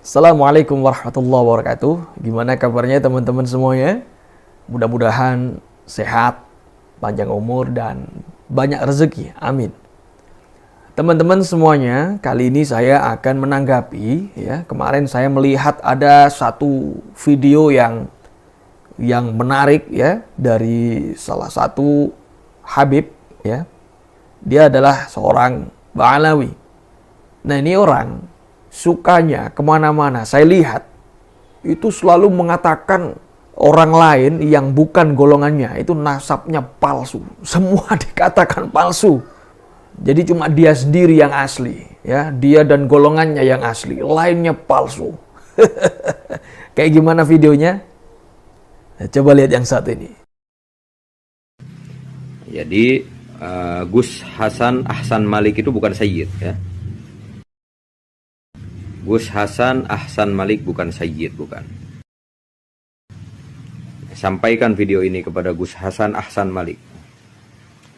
Assalamualaikum warahmatullahi wabarakatuh. Gimana kabarnya teman-teman semuanya? Mudah-mudahan sehat, panjang umur, dan banyak rezeki. Amin. Teman-teman semuanya, kali ini saya akan menanggapi kemarin saya melihat ada satu video yang menarik dari salah satu Habib ya. Dia adalah seorang Ba'alawi. Nah, ini orang sukanya kemana-mana saya lihat itu selalu mengatakan orang lain yang bukan golongannya itu nasabnya palsu. Semua dikatakan palsu. Jadi cuma dia sendiri yang asli ya, dia dan golongannya yang asli, lainnya palsu. Kayak gimana videonya? Nah, coba lihat yang satu ini. Jadi Gus Hasan Ahsan Malik itu bukan Sayyid ya. Gus Hasan Ahsan Malik bukan Sayyid, bukan. Sampaikan video ini kepada Gus Hasan Ahsan Malik.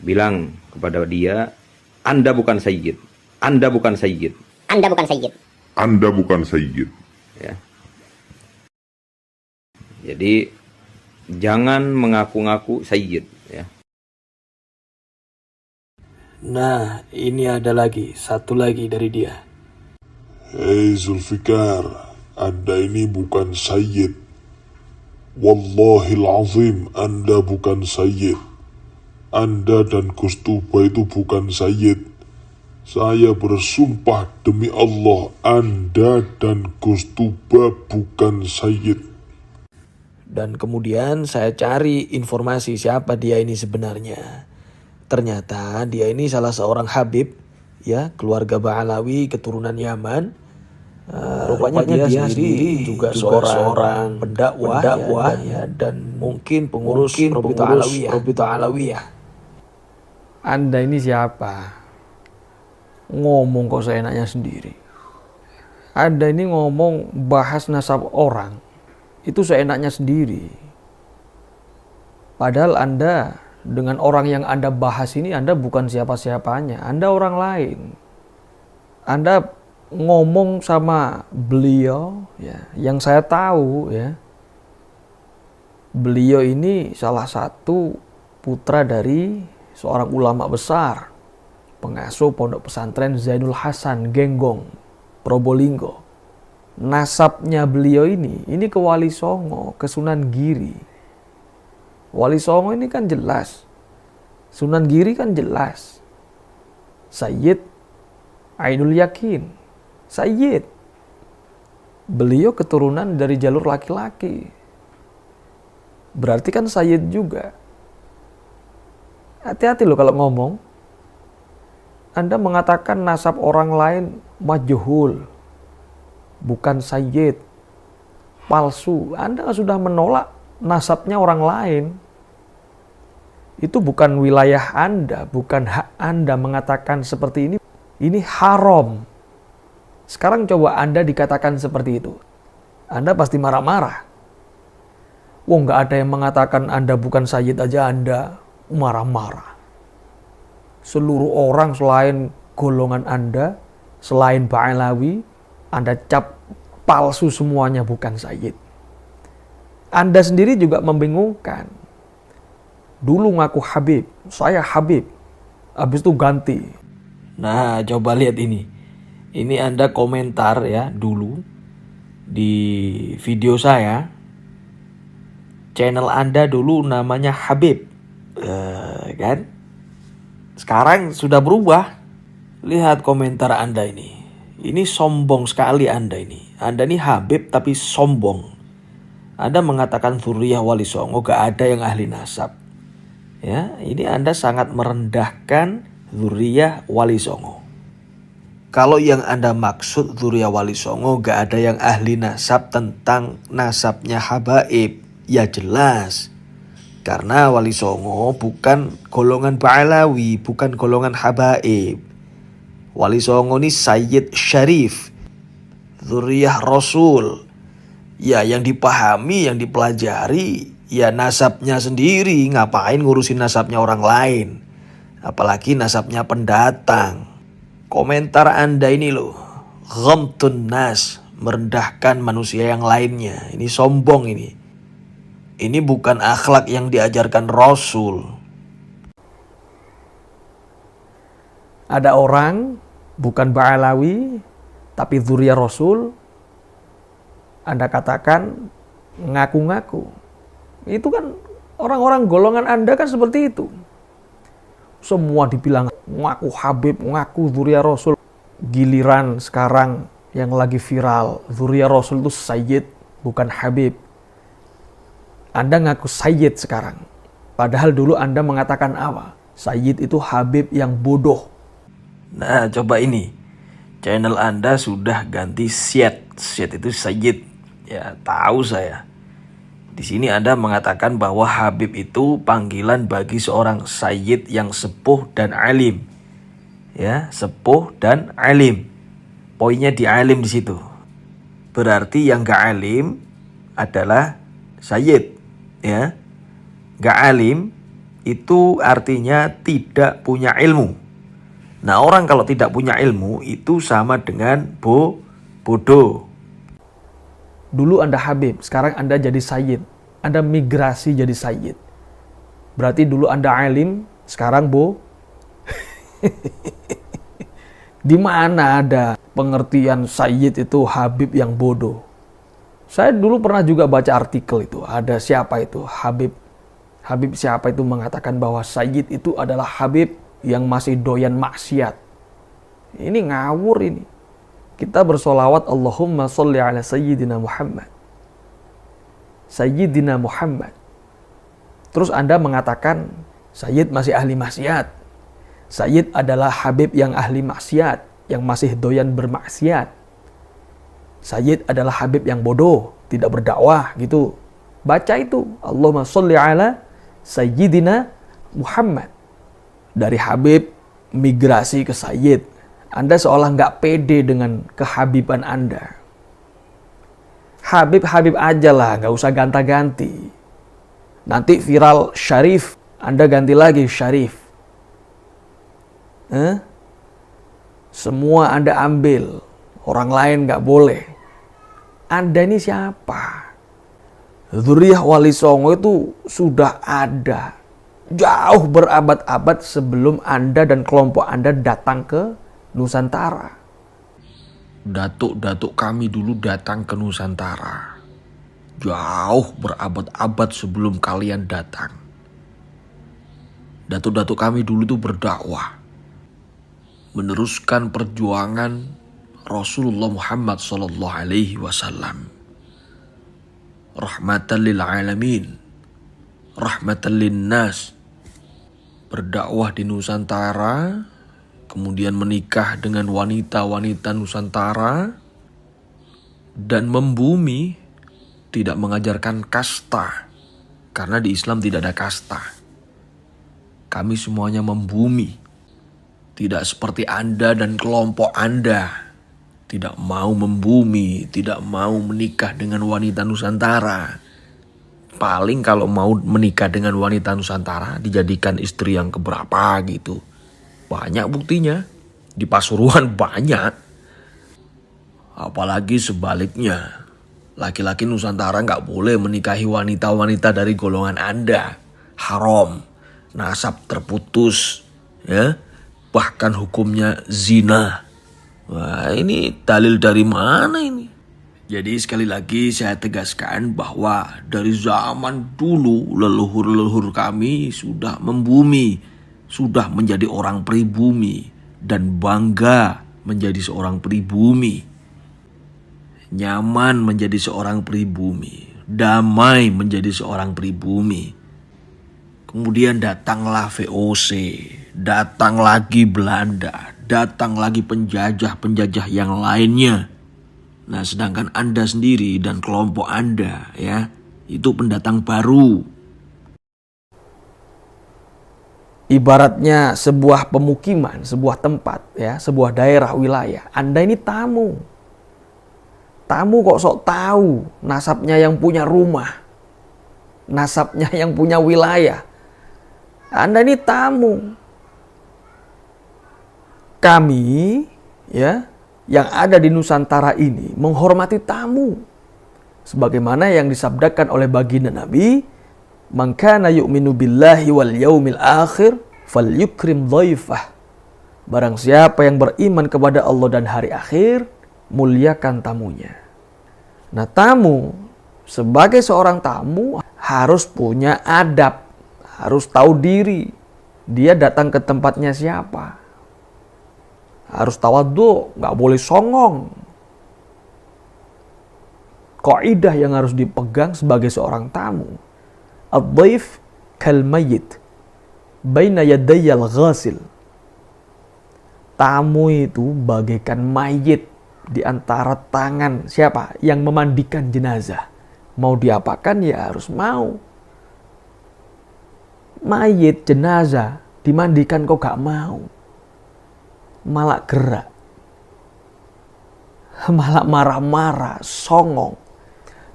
Bilang kepada dia, Anda bukan Sayyid. Anda bukan Sayyid. Anda bukan Sayyid. Anda bukan Sayyid. Ya. Jadi jangan mengaku-ngaku Sayyid ya. Nah, ini ada lagi, satu lagi dari dia. Hei Zulfikar, Anda ini bukan Sayyid. Wallahil azim, Anda bukan Sayyid. Anda dan Gus Tuba itu bukan Sayyid. Saya bersumpah demi Allah, Anda dan Gus Tuba bukan Sayyid. Dan kemudian saya cari informasi siapa dia ini sebenarnya. Ternyata dia ini salah seorang Habib ya, keluarga Ba'alawi, keturunan Yaman. Rupanya dia sendiri juga seorang pendakwah dan mungkin pengurus Rabithah Alawiyah. Anda ini siapa? Ngomong kok seenaknya sendiri. Anda ini ngomong bahas nasab orang, itu seenaknya sendiri. Padahal Anda dengan orang yang Anda bahas ini, Anda bukan siapa-siapanya. Anda orang lain. Anda ngomong sama beliau ya, yang saya tahu ya, beliau ini salah satu putra dari seorang ulama besar, pengasuh pondok pesantren Zainul Hasan Genggong, Probolinggo. Nasabnya beliau ini ke Wali Songo, ke Sunan Giri. Wali Songo ini kan jelas, Sunan Giri kan jelas, Sayyid Ainul Yakin, Sayyid. Beliau keturunan dari jalur laki-laki. Berarti kan Sayyid juga. Hati-hati loh kalau ngomong. Anda mengatakan nasab orang lain majhul, bukan Sayyid, palsu. Anda sudah menolak nasabnya orang lain. Itu bukan wilayah Anda, bukan hak Anda mengatakan seperti ini. Ini haram. Sekarang coba Anda dikatakan seperti itu. Anda pasti marah-marah. Wah, nggak ada yang mengatakan Anda bukan Sayyid aja Anda marah-marah. Seluruh orang selain golongan Anda, selain Ba'alawi, Anda cap palsu semuanya bukan Sayyid. Anda sendiri juga membingungkan. Dulu ngaku Habib, saya Habib. Habis itu ganti. Nah, coba lihat ini. Ini Anda komentar ya dulu di video saya. Channel Anda dulu namanya Habib. Kan? Sekarang sudah berubah. Lihat komentar Anda ini. Ini sombong sekali Anda ini. Anda ini Habib tapi sombong. Anda mengatakan Dzurriyyah Wali Songo gak ada yang ahli nasab. Ya, ini Anda sangat merendahkan Dzurriyyah Wali Songo. Kalau yang Anda maksud Dzurriyyah Wali Songo gak ada yang ahli nasab tentang nasabnya habaib, ya jelas. Karena Wali Songo bukan golongan Ba'alawi, bukan golongan habaib. Wali Songo ini Sayyid Syarif, Dzurriyyah Rasul. Ya yang dipahami, yang dipelajari, ya nasabnya sendiri. Ngapain ngurusin nasabnya orang lain? Apalagi nasabnya pendatang. Komentar Anda ini loh, ghamtun nas, merendahkan manusia yang lainnya. Ini sombong ini. Ini bukan akhlak yang diajarkan Rasul. Ada orang bukan Ba'alawi tapi dzurriyyah Rasul, Anda katakan ngaku-ngaku. Itu kan orang-orang golongan Anda kan seperti itu. Semua dibilang ngaku Habib, ngaku dzurriyyah Rasul. Giliran sekarang yang lagi viral, dzurriyyah Rasul itu Sayyid, bukan Habib. Anda ngaku Sayyid sekarang. Padahal dulu Anda mengatakan apa? Sayyid itu Habib yang bodoh. Nah, coba ini. Channel Anda sudah ganti Syed. Syed itu Sayyid. Ya, tahu saya. Di sini Anda mengatakan bahwa Habib itu panggilan bagi seorang Sayyid yang sepuh dan alim. Ya, sepuh dan alim. Poinnya di alim di situ. Berarti yang gak alim adalah Sayyid. Ya, gak alim itu artinya tidak punya ilmu. Nah, orang kalau tidak punya ilmu itu sama dengan bodoh. Dulu Anda Habib, sekarang Anda jadi Sayyid. Anda migrasi jadi Sayyid. Berarti dulu Anda alim, sekarang Di mana ada pengertian Sayyid itu Habib yang bodoh? Saya dulu pernah juga baca artikel itu. Ada siapa itu? Habib siapa itu mengatakan bahwa Sayyid itu adalah Habib yang masih doyan maksiat. Ini ngawur ini. Kita bersolawat Allahumma sholli ala Sayyidina Muhammad. Sayyidina Muhammad. Terus Anda mengatakan Sayyid masih ahli maksiat. Sayyid adalah Habib yang ahli maksiat, yang masih doyan bermaksiat. Sayyid adalah Habib yang bodoh, tidak berdakwah gitu. Baca itu. Allahumma sholli ala Sayyidina Muhammad. Dari Habib migrasi ke Sayyid. Anda seolah nggak pede dengan kehabiban Anda. Habib aja lah, nggak usah ganta-ganti. Nanti viral Syarif, Anda ganti lagi Syarif. Semua Anda ambil, orang lain nggak boleh. Anda ini siapa? Dzurriyyah Wali Songo itu sudah ada jauh berabad-abad sebelum Anda dan kelompok Anda datang ke Nusantara. Datuk-datuk kami dulu datang ke Nusantara. Jauh berabad-abad sebelum kalian datang. Datuk-datuk kami dulu itu berdakwah. Meneruskan perjuangan Rasulullah Muhammad SAW. Rahmatan lil alamin. Rahmatan lin nas. Berdakwah di Nusantara, kemudian menikah dengan wanita-wanita Nusantara, dan membumi, tidak mengajarkan kasta, karena di Islam tidak ada kasta. Kami semuanya membumi, tidak seperti Anda dan kelompok Anda, tidak mau membumi, tidak mau menikah dengan wanita Nusantara. Paling kalau mau menikah dengan wanita Nusantara dijadikan istri yang keberapa gitu. Banyak buktinya. Di Pasuruan banyak. Apalagi sebaliknya. Laki-laki Nusantara nggak boleh menikahi wanita-wanita dari golongan Anda. Haram. Nasab terputus. Ya. Bahkan hukumnya zina. Wah, ini dalil dari mana ini? Jadi sekali lagi saya tegaskan bahwa dari zaman dulu leluhur-leluhur kami sudah membumi, sudah menjadi orang pribumi dan bangga menjadi seorang pribumi. Nyaman menjadi seorang pribumi, damai menjadi seorang pribumi. Kemudian datanglah VOC, datang lagi Belanda, datang lagi penjajah-penjajah yang lainnya. Nah, sedangkan Anda sendiri dan kelompok Anda, ya, itu pendatang baru. Ibaratnya sebuah pemukiman, sebuah tempat, ya, sebuah daerah, wilayah. Anda ini tamu. Tamu kok sok tahu nasabnya yang punya rumah, nasabnya yang punya wilayah. Anda ini tamu. Kami, ya, yang ada di Nusantara ini menghormati tamu. Sebagaimana yang disabdakan oleh baginda Nabi, "Man kana yu'minu billahi wal yaumil akhir falyukrim dhaifah." Barang siapa yang beriman kepada Allah dan hari akhir, muliakan tamunya. Nah, tamu sebagai seorang tamu harus punya adab, harus tahu diri. Dia datang ke tempatnya siapa. Harus tawadhu, nggak boleh songong. Kaidah yang harus dipegang sebagai seorang tamu. Ad-dhaif kal mayyit baina yadayil ghasil. Tamu itu bagaikan mayit di antara tangan siapa? Yang memandikan jenazah. Mau diapakan ya harus mau. Mayit, jenazah, dimandikan kok gak mau. Malah gerak. Malah marah-marah, songong.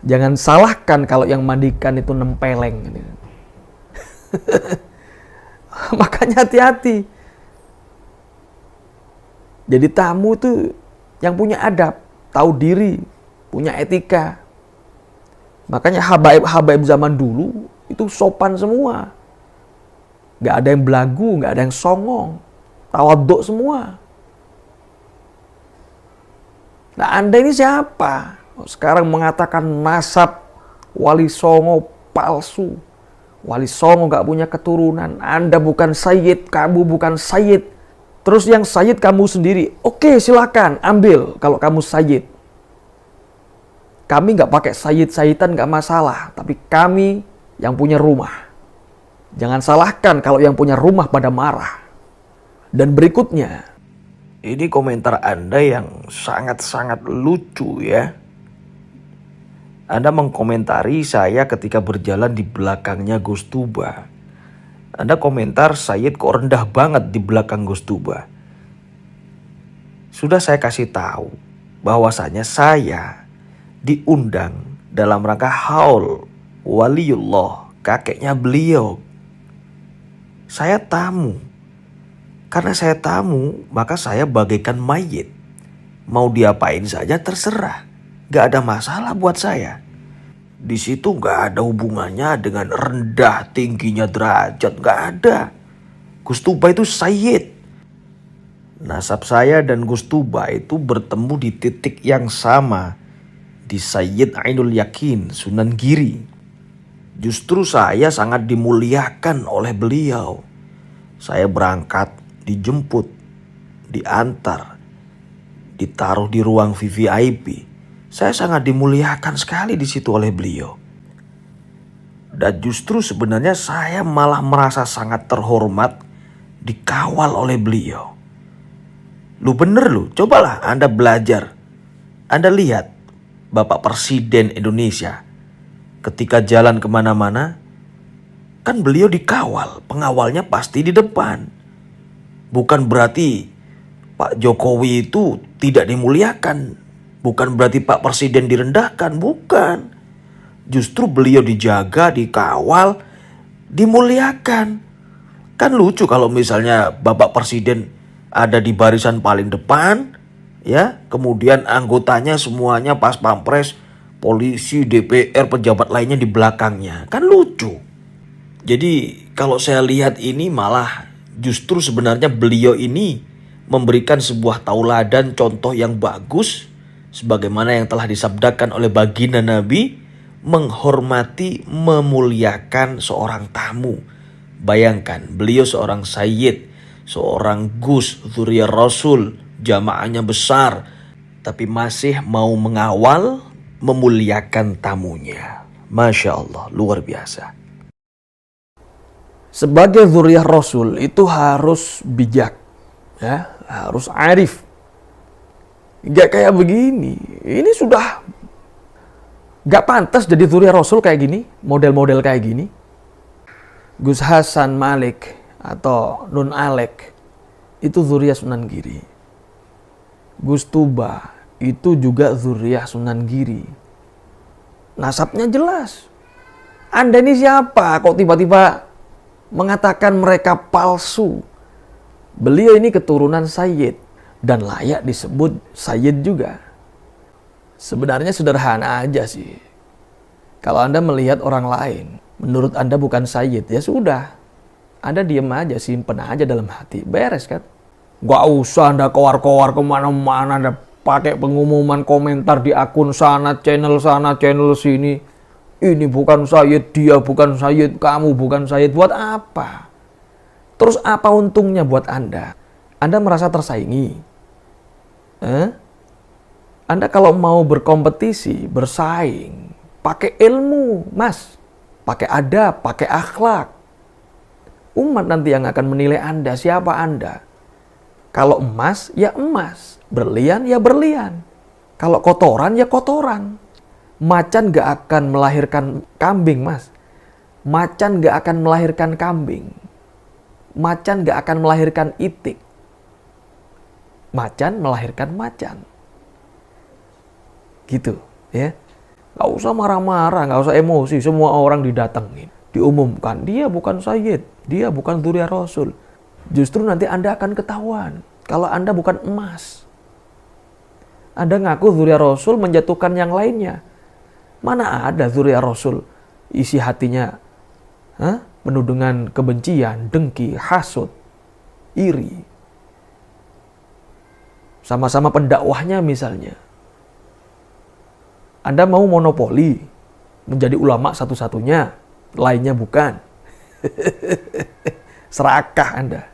Jangan salahkan kalau yang mandikan itu nempeleng. Makanya hati-hati. Jadi tamu itu yang punya adab, tahu diri, punya etika. Makanya habaib-habaib zaman dulu itu sopan semua. Gak ada yang belagu, gak ada yang songong. Tawaduk semua. Nah, Anda ini siapa? Sekarang mengatakan nasab Wali Songo palsu. Wali Songo gak punya keturunan. Anda bukan sayyid, kamu bukan sayyid. Terus yang sayyid kamu sendiri. Oke, silakan ambil kalau kamu sayyid. Kami gak pakai sayyid-sayyidan gak masalah. Tapi kami yang punya rumah. Jangan salahkan kalau yang punya rumah pada marah. Dan berikutnya. Ini komentar Anda yang sangat-sangat lucu ya. Anda mengkomentari saya ketika berjalan di belakangnya Gus Tuba. Anda komentar Sayyid kok rendah banget di belakang Gus Tuba. Sudah saya kasih tahu bahwasanya saya diundang dalam rangka haul waliullah, kakeknya beliau. Saya tamu. Karena saya tamu, maka saya bagaikan mayit. Mau diapain saja terserah. Gak ada masalah buat saya. Di situ gak ada hubungannya dengan rendah tingginya derajat. Gak ada. Gus Tuba itu sayyid. Nasab saya dan Gus Tuba itu bertemu di titik yang sama. Di Sayyid Ainul Yakin, Sunan Giri. Justru saya sangat dimuliakan oleh beliau. Saya berangkat, dijemput, diantar, ditaruh di ruang VVIP. Saya sangat dimuliakan sekali di situ oleh beliau. Dan justru sebenarnya saya malah merasa sangat terhormat dikawal oleh beliau. Lu bener lu, cobalah Anda belajar. Anda lihat Bapak Presiden Indonesia ketika jalan kemana-mana, kan beliau dikawal, pengawalnya pasti di depan. Bukan berarti Pak Jokowi itu tidak dimuliakan. Bukan berarti Pak Presiden direndahkan, bukan. Justru beliau dijaga, dikawal, dimuliakan. Kan lucu kalau misalnya Bapak Presiden ada di barisan paling depan, ya, kemudian anggotanya semuanya pas pampres, polisi, DPR, pejabat lainnya di belakangnya. Kan lucu. Jadi kalau saya lihat ini malah justru sebenarnya beliau ini memberikan sebuah tauladan contoh yang bagus. Sebagaimana yang telah disabdakan oleh baginda Nabi, menghormati, memuliakan seorang tamu. Bayangkan, beliau seorang sayyid, seorang gus, dzurriyyah Rasul, jamaahnya besar, tapi masih mau mengawal, memuliakan tamunya. Masya Allah, luar biasa. Sebagai dzurriyyah Rasul itu harus bijak, ya, harus arif. Gak kayak begini. Ini sudah gak pantas jadi dzurriyyah Rasul kayak gini, model-model kayak gini. Gus Hasan Malik atau Nun Alek itu dzurriyyah Sunan Giri. Gus Tuba itu juga dzurriyyah Sunan Giri. Nasabnya jelas. Anda ini siapa kok tiba-tiba mengatakan mereka palsu? Beliau ini keturunan sayyid. dan layak disebut sayyid juga. Sebenarnya sederhana aja sih. Kalau Anda melihat orang lain, menurut Anda bukan sayyid, ya sudah. Anda diem aja, simpen aja dalam hati. Beres kan? Gak usah Anda keluar-keluar kemana-mana, Anda pakai pengumuman komentar di akun sana, channel sini. Ini bukan sayyid, dia bukan sayyid, kamu bukan sayyid. Buat apa? Terus apa untungnya buat Anda? Anda merasa tersaingi? Anda kalau mau berkompetisi, bersaing, pakai ilmu, Mas. Pakai adab, pakai akhlak. Umat nanti yang akan menilai Anda, siapa Anda. Kalau emas, ya emas. Berlian, ya berlian. Kalau kotoran, ya kotoran. Macan gak akan melahirkan kambing, Mas. Macan gak akan melahirkan kambing. Macan gak akan melahirkan itik. Macan melahirkan macan. Gitu, ya. Gak usah marah-marah, gak usah emosi. Semua orang didatengin. Diumumkan, dia bukan sayyid. Dia bukan dzurriyyah Rasul. Justru nanti Anda akan ketahuan. Kalau Anda bukan emas. Anda ngaku dzurriyyah Rasul menjatuhkan yang lainnya. Mana ada dzurriyyah Rasul isi hatinya penuh dengan kebencian, dengki, hasud, iri. Sama-sama pendakwahnya misalnya. Anda mau monopoli menjadi ulama satu-satunya, lainnya bukan. Serakah Anda.